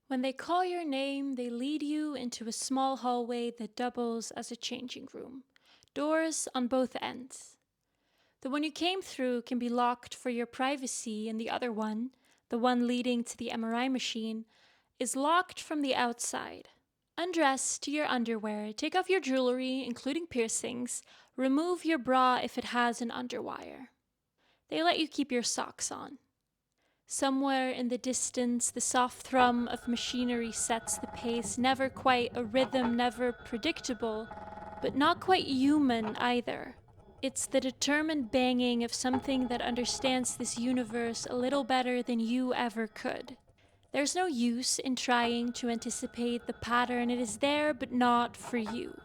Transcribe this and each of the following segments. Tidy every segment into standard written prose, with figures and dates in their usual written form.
When they call your name, they lead you into a small hallway that doubles as a changing room. Doors on both ends. The one you came through can be locked for your privacy, and the other one, the one leading to the MRI machine, is locked from the outside. Undress to your underwear, take off your jewelry, including piercings, remove your bra if it has an underwire. They let you keep your socks on. Somewhere in the distance, the soft thrum of machinery sets the pace, never quite a rhythm, never predictable, but not quite human either. It's the determined banging of something that understands this universe a little better than you ever could. There's no use in trying to anticipate the pattern, it is there but not for you.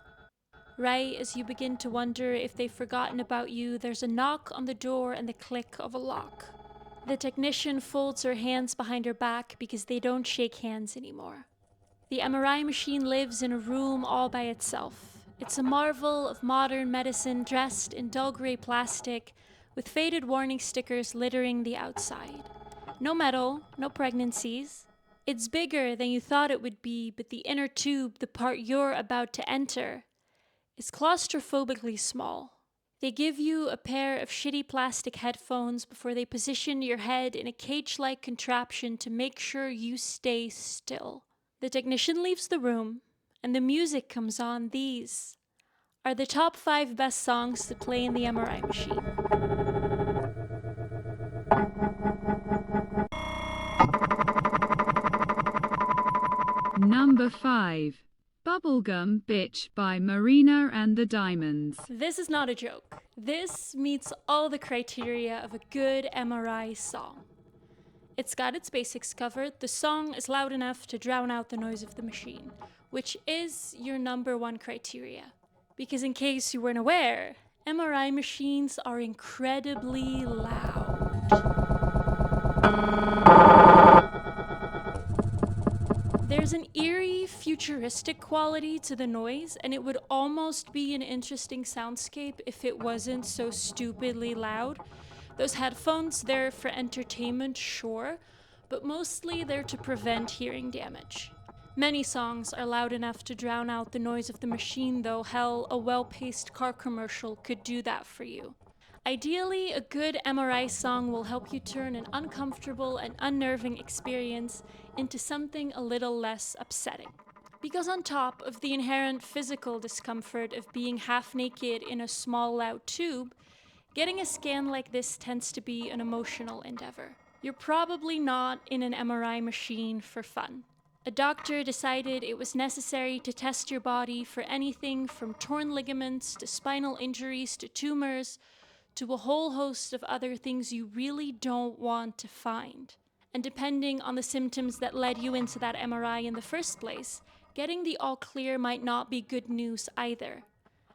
Right as you begin to wonder if they've forgotten about you, there's a knock on the door and the click of a lock. The technician folds her hands behind her back because they don't shake hands anymore. The MRI machine lives in a room all by itself. It's a marvel of modern medicine dressed in dull gray plastic with faded warning stickers littering the outside. No metal, no pregnancies. It's bigger than you thought it would be, but the inner tube, the part you're about to enter, is claustrophobically small. They give you a pair of shitty plastic headphones before they position your head in a cage-like contraption to make sure you stay still. The technician leaves the room, and the music comes on. These are the top 5 best songs to play in the MRI machine. Number 5. Bubblegum Bitch by Marina and the Diamonds. This is not a joke. This meets all the criteria of a good MRI song. It's got its basics covered. The song is loud enough to drown out the noise of the machine, which is your number one criteria. Because in case you weren't aware, MRI machines are incredibly loud. There's an eerie, futuristic quality to the noise, and it would almost be an interesting soundscape if it wasn't so stupidly loud. Those headphones, they're for entertainment, sure, but mostly they're to prevent hearing damage. Many songs are loud enough to drown out the noise of the machine, though. Hell, a well-paced car commercial could do that for you. Ideally, a good MRI song will help you turn an uncomfortable and unnerving experience into something a little less upsetting. Because on top of the inherent physical discomfort of being half naked in a small, loud tube, getting a scan like this tends to be an emotional endeavor. You're probably not in an MRI machine for fun. A doctor decided it was necessary to test your body for anything from torn ligaments to spinal injuries to tumors to a whole host of other things you really don't want to find. And depending on the symptoms that led you into that MRI in the first place, getting the all clear might not be good news either.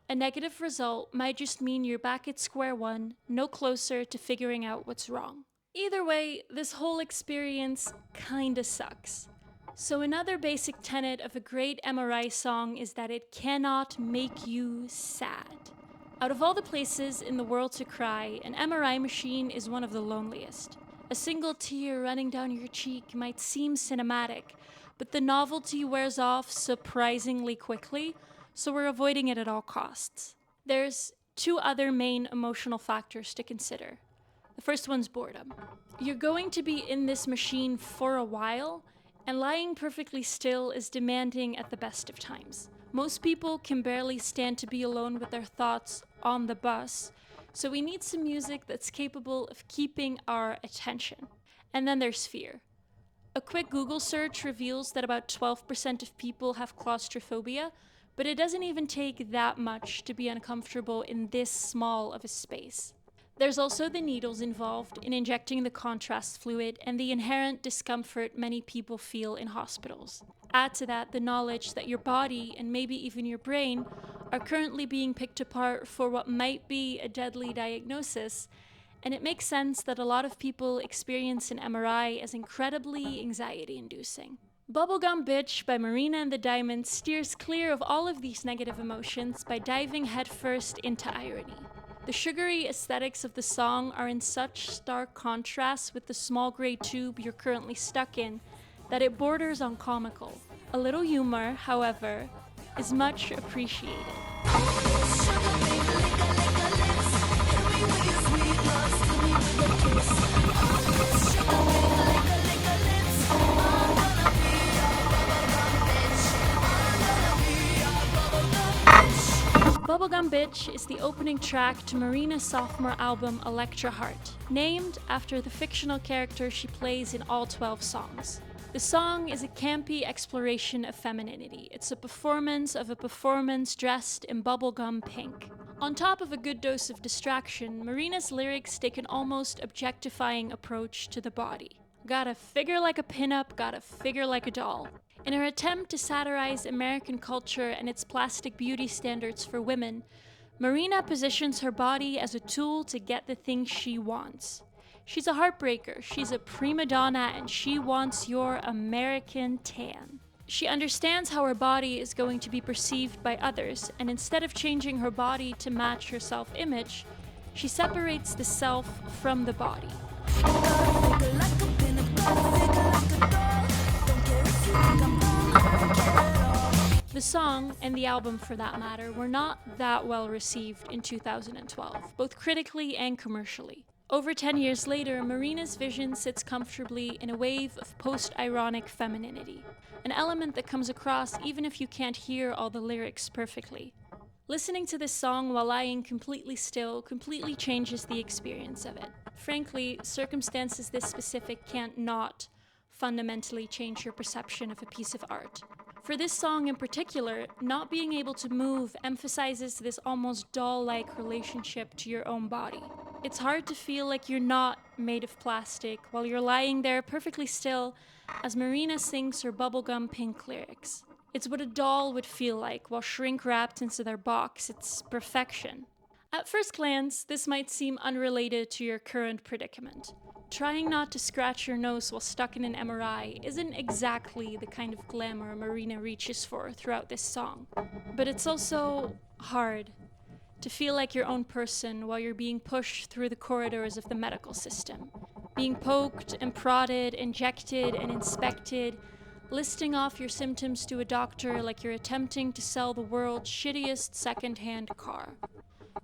A negative result might just mean you're back at square one, no closer to figuring out what's wrong. Either way, this whole experience kinda sucks. So another basic tenet of a great MRI song is that it cannot make you sad. Out of all the places in the world to cry, an MRI machine is one of the loneliest. A single tear running down your cheek might seem cinematic, but the novelty wears off surprisingly quickly, so we're avoiding it at all costs. There's 2 other main emotional factors to consider. The first one's boredom. You're going to be in this machine for a while, and lying perfectly still is demanding at the best of times. Most people can barely stand to be alone with their thoughts on the bus, so we need some music that's capable of keeping our attention. And then there's fear. A quick Google search reveals that about 12% of people have claustrophobia, but it doesn't even take that much to be uncomfortable in this small of a space. There's also the needles involved in injecting the contrast fluid and the inherent discomfort many people feel in hospitals. Add to that the knowledge that your body, and maybe even your brain, are currently being picked apart for what might be a deadly diagnosis, and it makes sense that a lot of people experience an MRI as incredibly anxiety-inducing. Bubblegum Bitch by Marina and the Diamonds steers clear of all of these negative emotions by diving headfirst into irony. The sugary aesthetics of the song are in such stark contrast with the small gray tube you're currently stuck in that it borders on comical. A little humor, however, is much appreciated. Bubblegum Bitch is the opening track to Marina's sophomore album Electra Heart, named after the fictional character she plays in all 12 songs. The song is a campy exploration of femininity. It's a performance of a performance dressed in bubblegum pink. On top of a good dose of distraction, Marina's lyrics take an almost objectifying approach to the body. Gotta figure like a pinup, gotta figure like a doll. In her attempt to satirize American culture and its plastic beauty standards for women, Marina positions her body as a tool to get the things she wants. She's a heartbreaker, she's a prima donna, and she wants your American tan. She understands how her body is going to be perceived by others, and instead of changing her body to match her self-image, she separates the self from the body. The song, and the album for that matter, were not that well received in 2012, both critically and commercially. Over 10 years later, Marina's vision sits comfortably in a wave of post-ironic femininity, an element that comes across even if you can't hear all the lyrics perfectly. Listening to this song while lying completely still completely changes the experience of it. Frankly, circumstances this specific can't not fundamentally change your perception of a piece of art. For this song in particular, not being able to move emphasizes this almost doll-like relationship to your own body. It's hard to feel like you're not made of plastic while you're lying there perfectly still as Marina sings her bubblegum pink lyrics. It's what a doll would feel like while shrink-wrapped into their box. It's perfection. At first glance, this might seem unrelated to your current predicament. Trying not to scratch your nose while stuck in an MRI isn't exactly the kind of glamour Marina reaches for throughout this song. But it's also hard to feel like your own person while you're being pushed through the corridors of the medical system, being poked and prodded, injected and inspected, listing off your symptoms to a doctor like you're attempting to sell the world's shittiest second-hand car.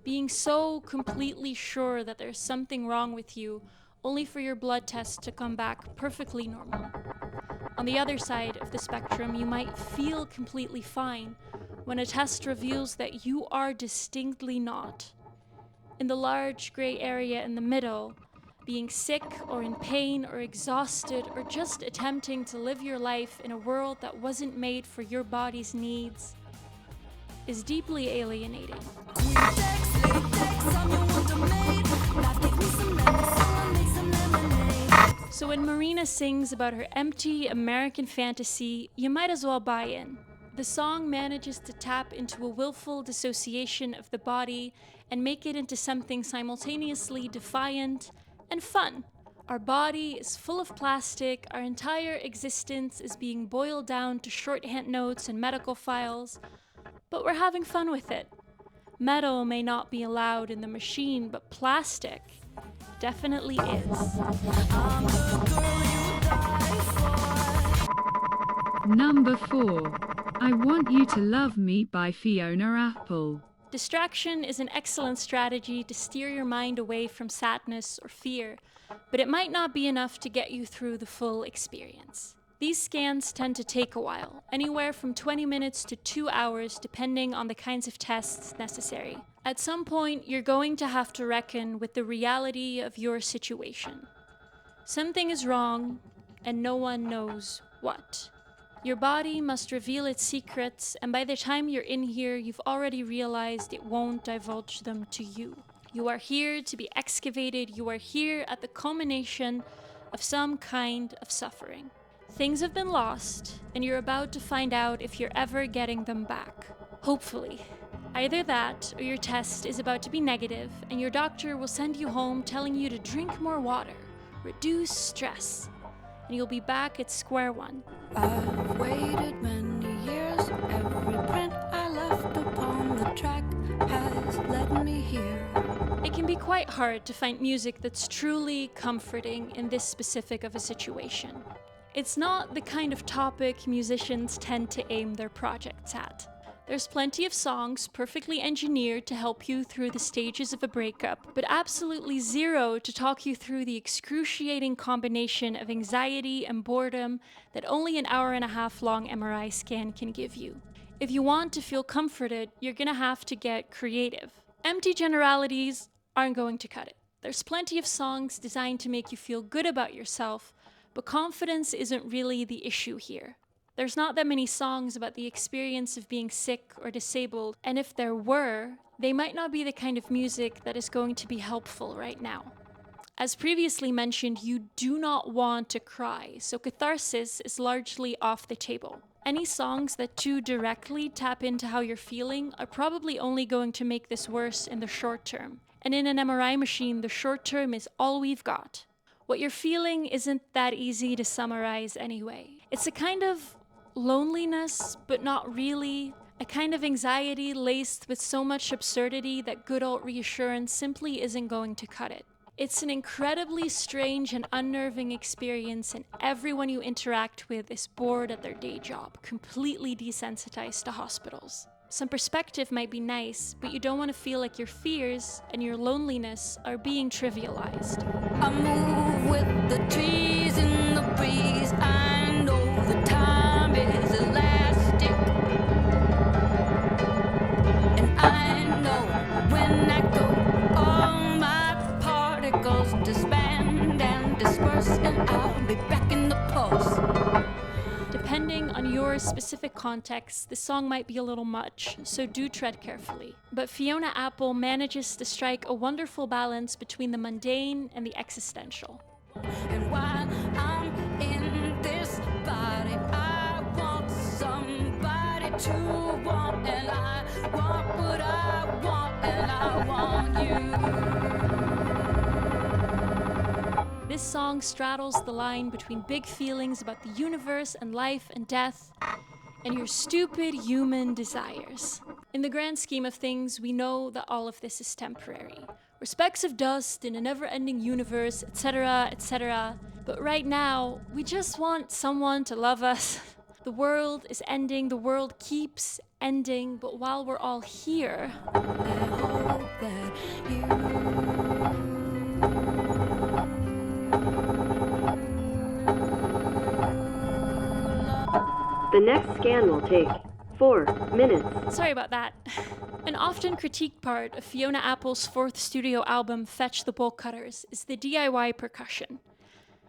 Being so completely sure that there's something wrong with you, only for your blood test to come back perfectly normal. On the other side of the spectrum, you might feel completely fine when a test reveals that you are distinctly not. In the large gray area in the middle, being sick or in pain or exhausted or just attempting to live your life in a world that wasn't made for your body's needs is deeply alienating. So when Marina sings about her empty American fantasy, you might as well buy in. The song manages to tap into a willful dissociation of the body and make it into something simultaneously defiant and fun. Our body is full of plastic, our entire existence is being boiled down to shorthand notes and medical files, but we're having fun with it. Metal may not be allowed in the machine, but plastic definitely is. Number 4. I Want You to Love Me by Fiona Apple. Distraction is an excellent strategy to steer your mind away from sadness or fear, but it might not be enough to get you through the full experience. These scans tend to take a while, anywhere from 20 minutes to 2 hours depending on the kinds of tests necessary. At some point, you're going to have to reckon with the reality of your situation. Something is wrong, and no one knows what. Your body must reveal its secrets, and by the time you're in here, you've already realized it won't divulge them to you. You are here to be excavated, you are here at the culmination of some kind of suffering. Things have been lost, and you're about to find out if you're ever getting them back. Hopefully. Either that, or your test is about to be negative, and your doctor will send you home telling you to drink more water, reduce stress, and you'll be back at square one. I've waited many years, every print I left upon the track has led me here. It can be quite hard to find music that's truly comforting in this specific of a situation. It's not the kind of topic musicians tend to aim their projects at. There's plenty of songs perfectly engineered to help you through the stages of a breakup, but absolutely zero to talk you through the excruciating combination of anxiety and boredom that only an hour-and-a-half long MRI scan can give you. If you want to feel comforted, you're gonna have to get creative. Empty generalities aren't going to cut it. There's plenty of songs designed to make you feel good about yourself, but confidence isn't really the issue here. There's not that many songs about the experience of being sick or disabled, and if there were, they might not be the kind of music that is going to be helpful right now. As previously mentioned, you do not want to cry, so catharsis is largely off the table. Any songs that too directly tap into how you're feeling are probably only going to make this worse in the short term. And in an MRI machine, the short term is all we've got. What you're feeling isn't that easy to summarize anyway. It's a kind of loneliness, but not really. A kind of anxiety laced with so much absurdity that good old reassurance simply isn't going to cut it. It's an incredibly strange and unnerving experience, and everyone you interact with is bored at their day job, completely desensitized to hospitals. Some perspective might be nice, but you don't want to feel like your fears and your loneliness are being trivialized. I move with the trees in the breeze. I know the time is elastic, and I know when I go, all my particles disband and disperse, and I'll be back in the pulse. Depending on your specific context, the song might be a little much, so do tread carefully. But Fiona Apple manages to strike a wonderful balance between the mundane and the existential. And while I'm in this body, I want somebody to want, and I want what I want, and I want you. This song straddles the line between big feelings about the universe and life and death, and your stupid human desires. In the grand scheme of things, we know that all of this is temporary. We're specks of dust in a never-ending universe, etc., etc. But right now, we just want someone to love us. The world is ending, the world keeps ending, but while we're all here, I hope that you. The next scan will take 4 minutes. sorry about that. An often critiqued part of Fiona Apple's fourth studio album, Fetch the Bolt Cutters, is the DIY percussion.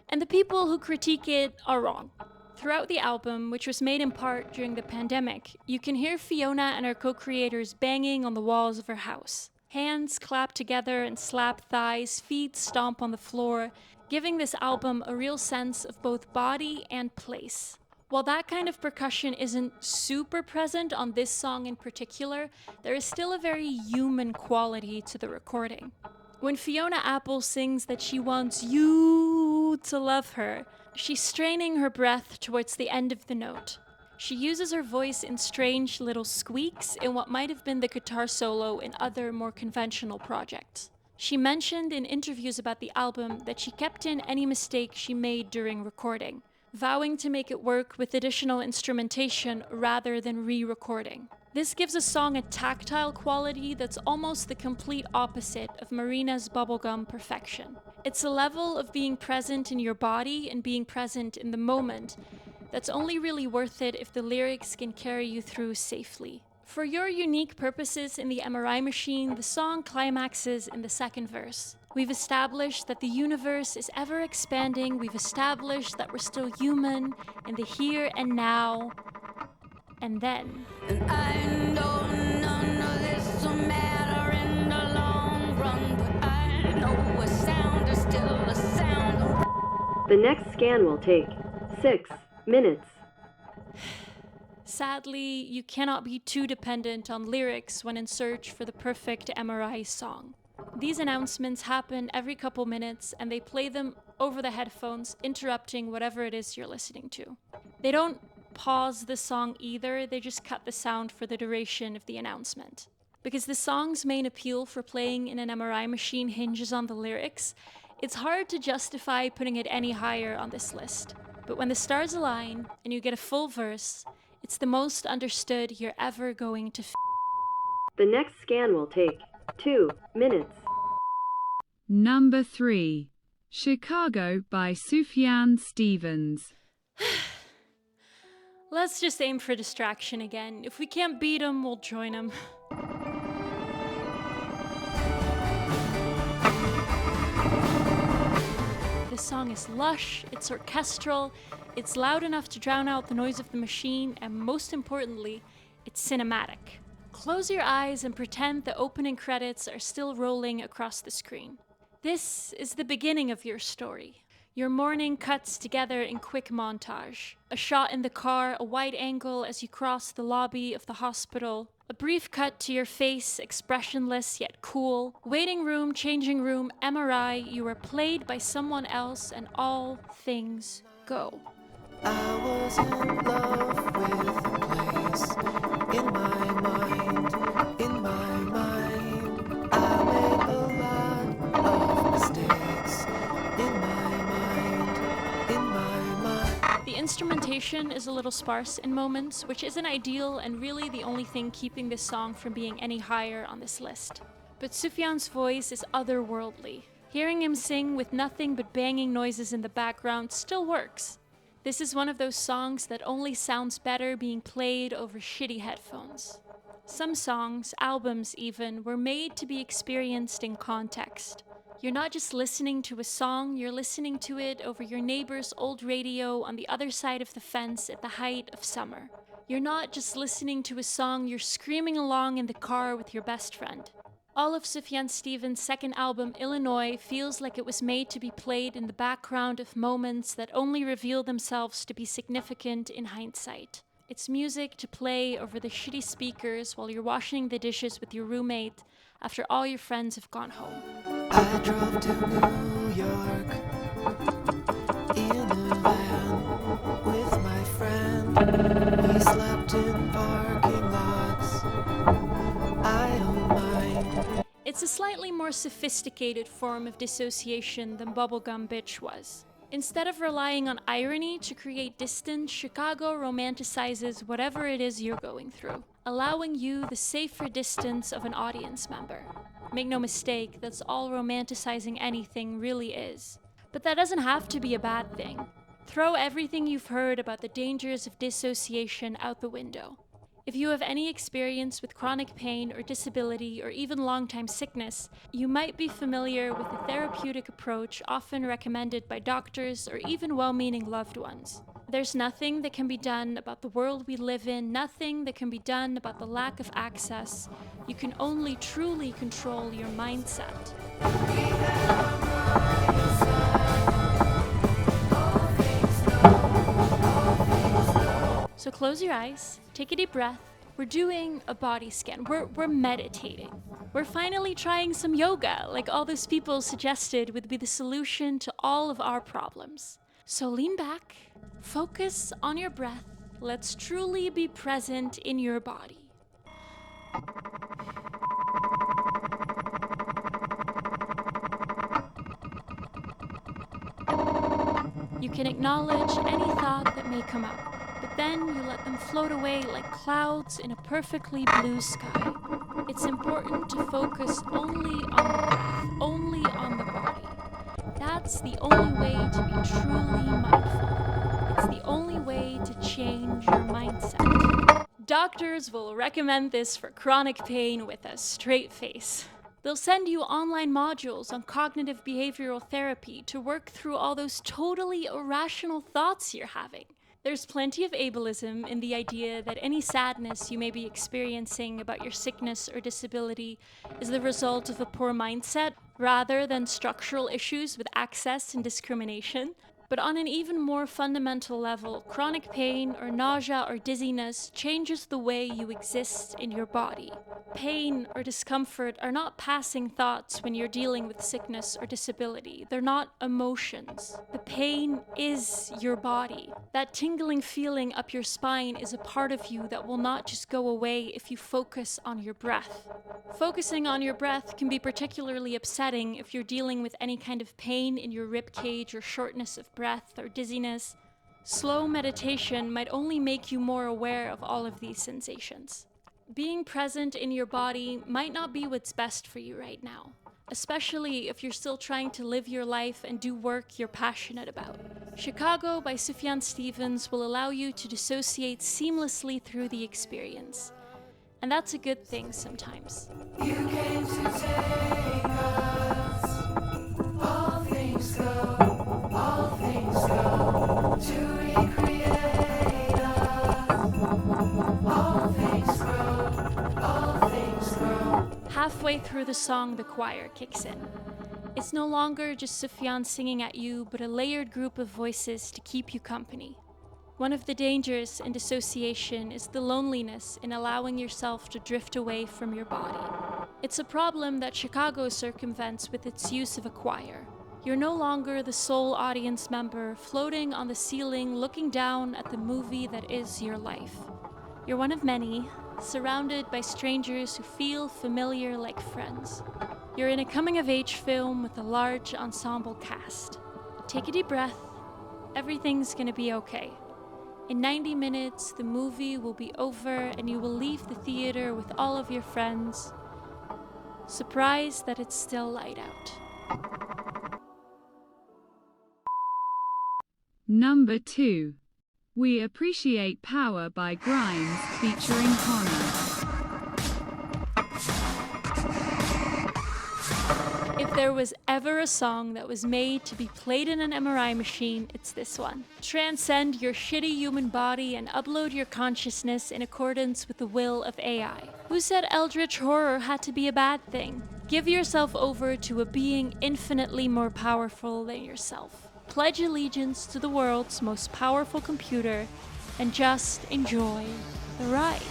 And the people who critique it are wrong. Throughout the album, which was made in part during the pandemic, you can hear Fiona and her co-creators banging on the walls of her house. Hands clap together and slap thighs, feet stomp on the floor, giving this album a real sense of both body and place. While that kind of percussion isn't super present on this song in particular, there is still a very human quality to the recording. When Fiona Apple sings that she wants you to love her, she's straining her breath towards the end of the note. She uses her voice in strange little squeaks in what might have been the guitar solo in other more conventional projects. She mentioned in interviews about the album that she kept in any mistake she made during recording, vowing to make it work with additional instrumentation rather than re-recording. This gives a song a tactile quality that's almost the complete opposite of Marina's bubblegum perfection. It's a level of being present in your body and being present in the moment that's only really worth it if the lyrics can carry you through safely. For your unique purposes in the MRI machine, the song climaxes in the second verse. We've established that the universe is ever expanding. We've established that we're still human in the here and now. And then, And I know none of this will matter in the long run, but I know a sound is still a sound. The next scan will take 6 minutes. sadly, you cannot be too dependent on lyrics when in search for the perfect MRI song. These announcements happen every couple minutes, and they play them over the headphones, interrupting whatever it is you're listening to. They don't pause the song either, they just cut the sound for the duration of the announcement. Because the song's main appeal for playing in an MRI machine hinges on the lyrics, it's hard to justify putting it any higher on this list. But when the stars align and you get a full verse, it's the most understood you're ever going to The next scan will take 2 minutes. Number 3. Chicago by Sufjan Stevens. Let's just aim for distraction again. If we can't beat them, we'll join them. This song is lush, it's orchestral, it's loud enough to drown out the noise of the machine, and most importantly, it's cinematic. Close your eyes and pretend the opening credits are still rolling across the screen. This is the beginning of your story. Your morning cuts together in quick montage. A shot in the car, a wide angle as you cross the lobby of the hospital. A brief cut to your face, expressionless yet cool. Waiting room, changing room, MRI, you are played by someone else and all things go. I was in love with a place in my mind, in my mind. I made a lot of mistakes in my mind, in my mind. The instrumentation is a little sparse in moments, which isn't ideal and really the only thing keeping this song from being any higher on this list. But Sufjan's voice is otherworldly. Hearing him sing with nothing but banging noises in the background still works. This is one of those songs that only sounds better being played over shitty headphones. Some songs, albums even, were made to be experienced in context. You're not just listening to a song, you're listening to it over your neighbor's old radio on the other side of the fence at the height of summer. You're not just listening to a song, you're screaming along in the car with your best friend. All of Sufjan Stevens' second album, Illinois, feels like it was made to be played in the background of moments that only reveal themselves to be significant in hindsight. It's music to play over the shitty speakers while you're washing the dishes with your roommate after all your friends have gone home. I drove to New York in a van with my friend. We slept in parking lots. I don't mind. It's a slightly more sophisticated form of dissociation than Bubblegum Bitch was. Instead of relying on irony to create distance, Chicago romanticizes whatever it is you're going through, allowing you the safer distance of an audience member. Make no mistake, that's all romanticizing anything really is. But that doesn't have to be a bad thing. Throw everything you've heard about the dangers of dissociation out the window. If you have any experience with chronic pain or disability or even long-time sickness, you might be familiar with the therapeutic approach often recommended by doctors or even well-meaning loved ones. There's nothing that can be done about the world we live in, nothing that can be done about the lack of access. You can only truly control your mindset. So close your eyes, take a deep breath. We're doing a body scan. We're meditating. We're finally trying some yoga, like all those people suggested would be the solution to all of our problems. So lean back, focus on your breath. Let's truly be present in your body. You can acknowledge any thought that may come up. But then you let them float away like clouds in a perfectly blue sky. It's important to focus only on the breath, only on the body. That's the only way to be truly mindful. It's the only way to change your mindset. Doctors will recommend this for chronic pain with a straight face. They'll send you online modules on cognitive behavioral therapy to work through all those totally irrational thoughts you're having. There's plenty of ableism in the idea that any sadness you may be experiencing about your sickness or disability is the result of a poor mindset rather than structural issues with access and discrimination. But on an even more fundamental level, chronic pain or nausea or dizziness changes the way you exist in your body. Pain or discomfort are not passing thoughts when you're dealing with sickness or disability. They're not emotions. The pain is your body. That tingling feeling up your spine is a part of you that will not just go away if you focus on your breath. Focusing on your breath can be particularly upsetting if you're dealing with any kind of pain in your rib cage or shortness of breath or dizziness. Slow meditation might only make you more aware of all of these sensations. Being present in your body might not be what's best for you right now, especially if you're still trying to live your life and do work you're passionate about. Chicago by Sufjan Stevens will allow you to dissociate seamlessly through the experience. And that's a good thing sometimes. You came to take us. All things go, all things go. To recreate us. All things grow, all things grow. Halfway through the song, the choir kicks in. It's no longer just Sufjan singing at you, but a layered group of voices to keep you company. One of the dangers in dissociation is the loneliness in allowing yourself to drift away from your body. It's a problem that Chicago circumvents with its use of a choir. You're no longer the sole audience member floating on the ceiling looking down at the movie that is your life. You're one of many, surrounded by strangers who feel familiar like friends. You're in a coming-of-age film with a large ensemble cast. Take a deep breath. Everything's gonna be okay. In 90 minutes, the movie will be over and you will leave the theater with all of your friends, surprised that it's still light out. Number 2. We Appreciate Power by Grimes featuring Connor. If there was ever a song that was made to be played in an MRI machine, it's this one. Transcend your shitty human body and upload your consciousness in accordance with the will of AI. Who said eldritch horror had to be a bad thing? Give yourself over to a being infinitely more powerful than yourself. Pledge allegiance to the world's most powerful computer and just enjoy the ride.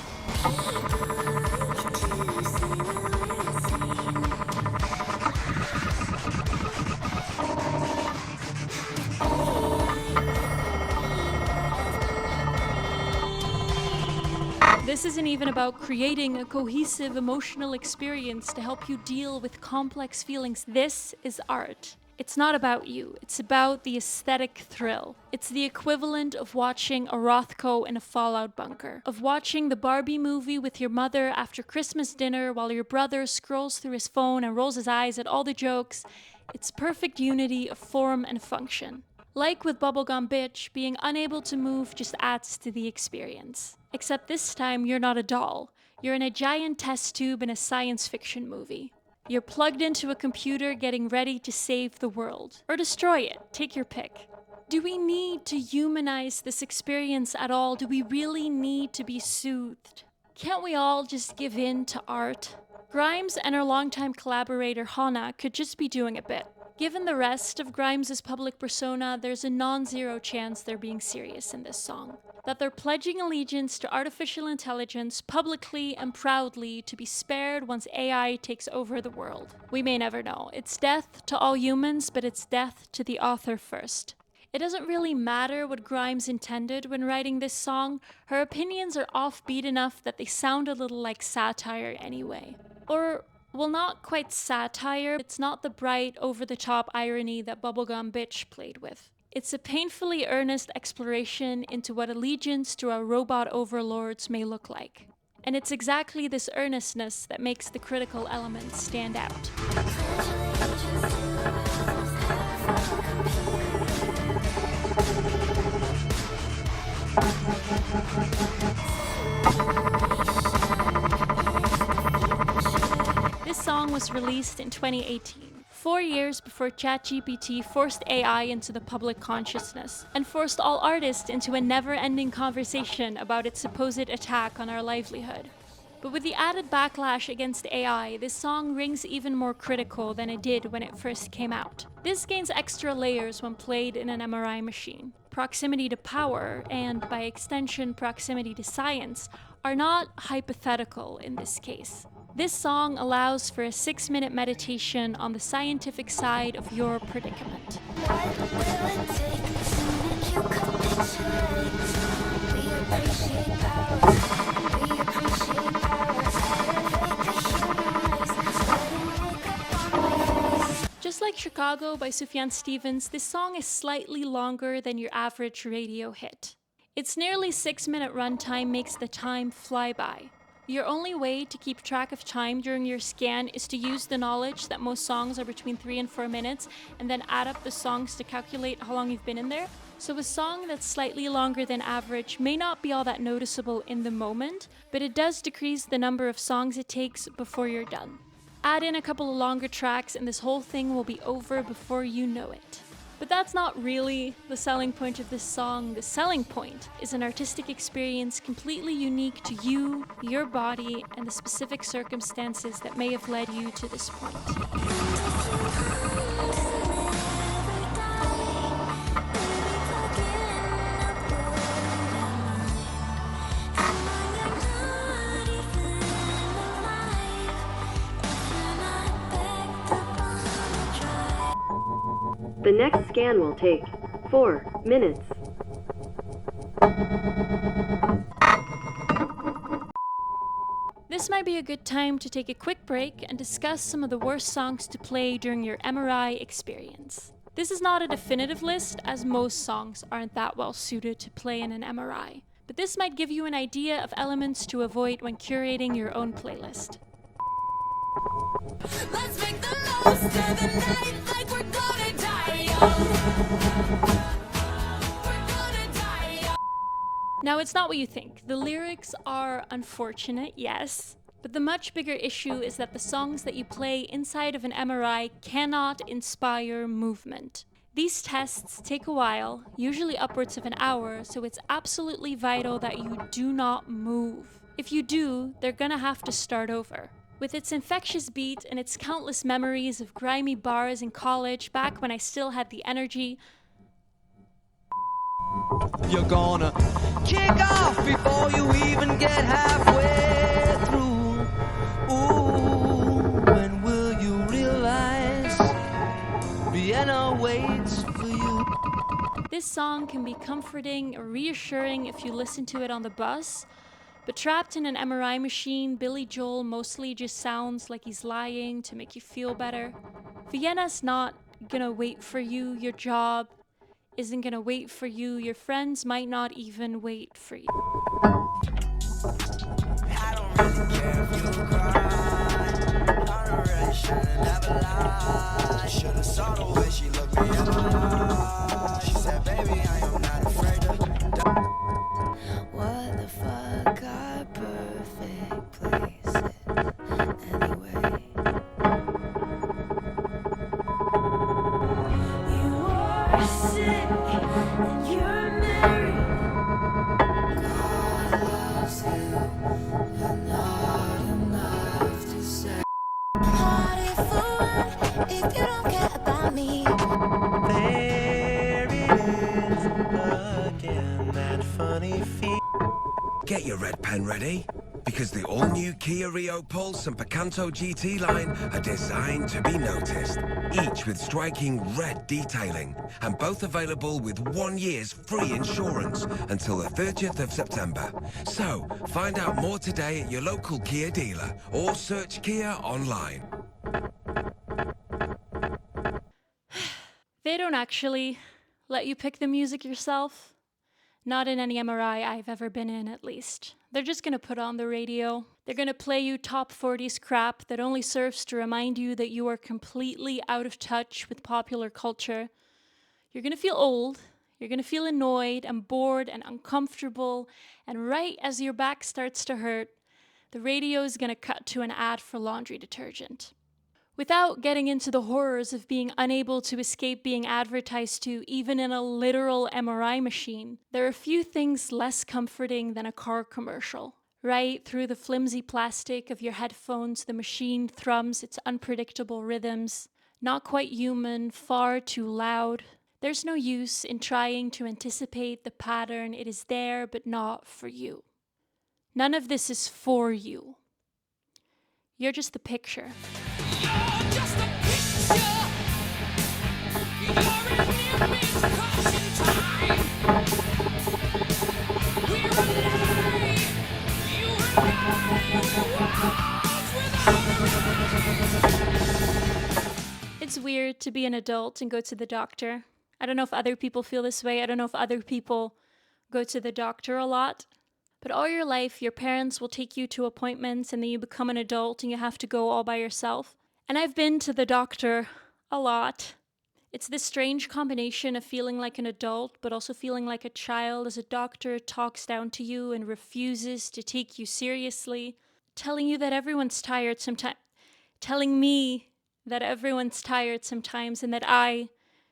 This isn't even about creating a cohesive emotional experience to help you deal with complex feelings. This is art. It's not about you. It's about the aesthetic thrill. It's the equivalent of watching a Rothko in a Fallout bunker, of watching the Barbie movie with your mother after Christmas dinner while your brother scrolls through his phone and rolls his eyes at all the jokes. It's perfect unity of form and function. Like with Bubblegum Bitch, being unable to move just adds to the experience. Except this time, you're not a doll. You're in a giant test tube in a science fiction movie. You're plugged into a computer getting ready to save the world. Or destroy it. Take your pick. Do we need to humanize this experience at all? Do we really need to be soothed? Can't we all just give in to art? Grimes and her longtime collaborator Hannah could just be doing a bit. Given the rest of Grimes' public persona, there's a non-zero chance they're being serious in this song. That they're pledging allegiance to artificial intelligence publicly and proudly to be spared once AI takes over the world. We may never know. It's death to all humans, but it's death to the author first. It doesn't really matter what Grimes intended when writing this song. Her opinions are offbeat enough that they sound a little like satire anyway. Or, well, not quite satire. It's not the bright, over-the-top irony that Bubblegum Bitch played with. It's a painfully earnest exploration into what allegiance to our robot overlords may look like. And it's exactly this earnestness that makes the critical elements stand out. This song was released in 2018, 4 years before ChatGPT forced AI into the public consciousness and forced all artists into a never-ending conversation about its supposed attack on our livelihood. But with the added backlash against AI, this song rings even more critical than it did when it first came out. This gains extra layers when played in an MRI machine. Proximity to power, and by extension proximity to science, are not hypothetical in this case. This song allows for a 6-minute meditation on the scientific side of your predicament. Just like Chicago by Sufjan Stevens, this song is slightly longer than your average radio hit. Its nearly 6-minute runtime makes the time fly by. Your only way to keep track of time during your scan is to use the knowledge that most songs are between 3 and 4 minutes, and then add up the songs to calculate how long you've been in there. So a song that's slightly longer than average may not be all that noticeable in the moment, but it does decrease the number of songs it takes before you're done. Add in a couple of longer tracks and this whole thing will be over before you know it. But that's not really the selling point of this song. The selling point is an artistic experience completely unique to you, your body, and the specific circumstances that may have led you to this point. The next scan will take 4 minutes. This might be a good time to take a quick break and discuss some of the worst songs to play during your MRI experience. This is not a definitive list, as most songs aren't that well suited to play in an MRI, but this might give you an idea of elements to avoid when curating your own playlist. Let's make the most of the night like we're gonna die young. We're gonna die young. Now, it's not what you think. The lyrics are unfortunate, yes, but the much bigger issue is that the songs that you play inside of an MRI cannot inspire movement. These tests take a while, usually upwards of an hour, so it's absolutely vital that you do not move. If you do, they're gonna have to start over. With its infectious beat and its countless memories of grimy bars in college back when I still had the energy, You're gonna kick off before you even get halfway through. Ooh, when will you realize Vienna waits for you? this song can be comforting or reassuring if you listen to it on the bus, but trapped in an MRI machine, Billy Joel mostly just sounds like he's lying to make you feel better. Vienna's not gonna wait for you, your job isn't gonna wait for you, your friends might not even wait for you. I don't really care if you cry. I really should've never lied. Should've saw the way she looked me in my eyes. She said, baby, I am not afraid to die. What the fuck are perfect places anyway? You are sick and you're married. God loves you, but not enough to say. Party fool if you don't care about me. There it is again, that funny feel. Get your red pen ready, because the all-new Kia Rio Pulse and Picanto GT line are designed to be noticed, each with striking red detailing, and both available with 1 year's free insurance until the 30th of September. So, find out more today at your local Kia dealer, or search Kia online. They don't actually let you pick the music yourself. Not in any MRI I've ever been in, at least. They're just gonna put on the radio. They're gonna play you top 40s crap that only serves to remind you that you are completely out of touch with popular culture. You're gonna feel old. You're gonna feel annoyed and bored and uncomfortable. And right as your back starts to hurt, the radio is gonna cut to an ad for laundry detergent. Without getting into the horrors of being unable to escape being advertised to, even in a literal MRI machine, there are few things less comforting than a car commercial. Right through the flimsy plastic of your headphones, the machine thrums its unpredictable rhythms. Not quite human, far too loud. There's no use in trying to anticipate the pattern. It is there, but not for you. None of this is for you. You're just the picture. You're just a picture. You're an image caution time. We're alive. You and I. We're walls without a rhyme. It's feels weird to be an adult and go to the doctor. I don't know if other people feel this way. I don't know if other people go to the doctor a lot. But all your life, your parents will take you to appointments, and then you become an adult and you have to go all by yourself. And I've been to the doctor a lot. It's this strange combination of feeling like an adult, but also feeling like a child as a doctor talks down to you and refuses to take you seriously, telling you that everyone's tired sometimes, telling me that everyone's tired sometimes and that I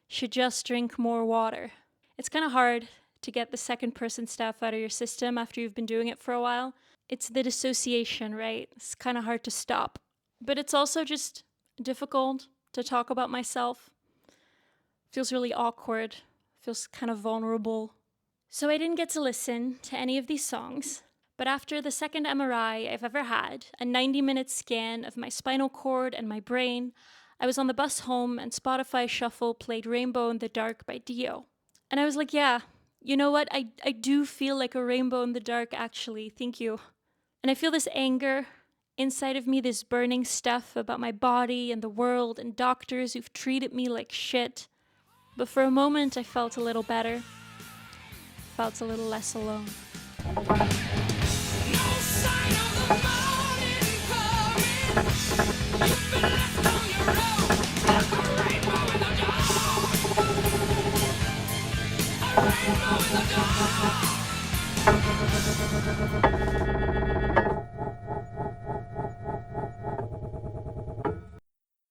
should just drink more water. It's kind of hard to get the second person stuff out of your system after you've been doing it for a while. It's the dissociation, right? It's kind of hard to stop. But it's also just difficult to talk about myself. Feels really awkward. Feels kind of vulnerable. So I didn't get to listen to any of these songs. But after the second MRI I've ever had, a 90-minute scan of my spinal cord and my brain, I was on the bus home and Spotify Shuffle played Rainbow in the Dark by Dio. And I was like, yeah, you know what? I do feel like a rainbow in the dark, actually. Thank you. And I feel this anger inside of me, this burning stuff about my body and the world and doctors who've treated me like shit. But for a moment, I felt a little better. Felt a little less alone.